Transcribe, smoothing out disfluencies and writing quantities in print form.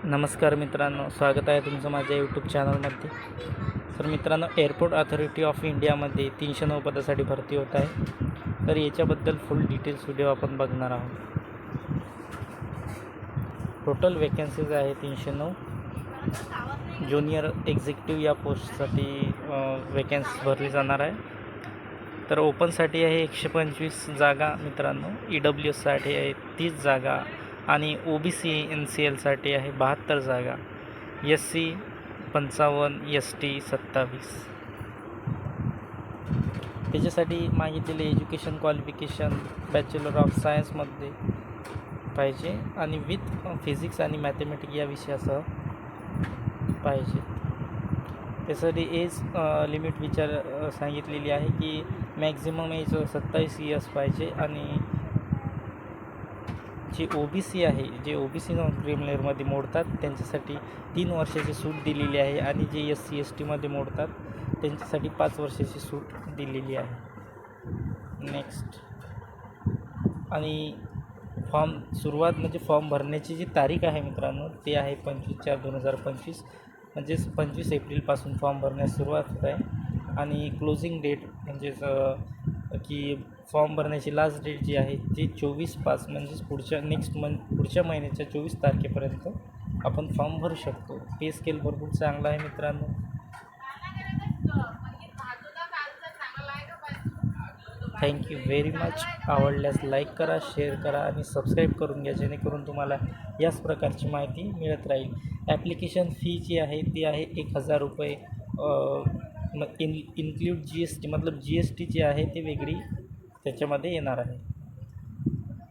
नमस्कार मित्रांनो, स्वागत आहे तुमचं माझ्या यूट्यूब चॅनलमध्ये. तर मित्रांनो, एअरपोर्ट अथॉरिटी ऑफ इंडियामध्ये 309 पदासाठी भरती होत आहे. तर याच्याबद्दल फुल डिटेल्स व्हिडिओ आपण बघणार आहोत. टोटल वेकन्सीज आहे 309. ज्युनियर एक्झिक्युटिव्ह या पोस्टसाठी वेकन्सी भरली जाणार आहे. तर ओपनसाठी आहे 125 जागा मित्रांनो, EWSसाठी आहे 30 जागा आणि OBC NCLसाठी आहे 72 जागा, SC 55, ST 27. त्याच्यासाठी मागितलेले एज्युकेशन क्वालिफिकेशन बॅचलर ऑफ सायन्समध्ये पाहिजे आणि विथ फिजिक्स आणि मॅथमॅटिक्स या विषयासह पाहिजे. त्यासाठी एज लिमिट सांगितलेली आहे की मॅक्झिमम एज 27 इयर्स पाहिजे आणि जे OBC आहे, जे OBC नॉन क्रिमिनलमध्ये मोडतात त्यांच्यासाठी 3 वर्षाची सूट दिलेली आहे आणि जे SC STमध्ये मोडतात त्यांच्यासाठी 5 वर्षाची सूट दिलेली आहे. नेक्स्ट, आणि सुरुवात म्हणजे फॉर्म भरण्याची जी तारीख आहे मित्रांनो, ते आहे 25/4/2025, म्हणजेच 25 एप्रिलपासून फॉर्म भरण्यास सुरुवात होत आहे. आणि क्लोजिंग डेट म्हणजेच की फॉर्म भरण्याची लास्ट डेट जी आहे ती 24/5 म्हणजेच पुढच्या महिन्याच्या 24 तारखेपर्यंत आपण फॉर्म भरू शकतो. पे स्केल भरपूर चांगला आहे मित्रांनो. Thank you very much. आवडल्यास लाईक करा, शेअर करा आणि सबस्क्राईब करून घ्या, जेणेकरून तुम्हाला याच प्रकारची माहिती मिळत राहील. ॲप्लिकेशन फी जी आहे ती आहे 1000 रुपये. इन्क्लूड GST, मतलब GST जी आहे ती वेगळी त्याच्यामध्ये येणार आहे.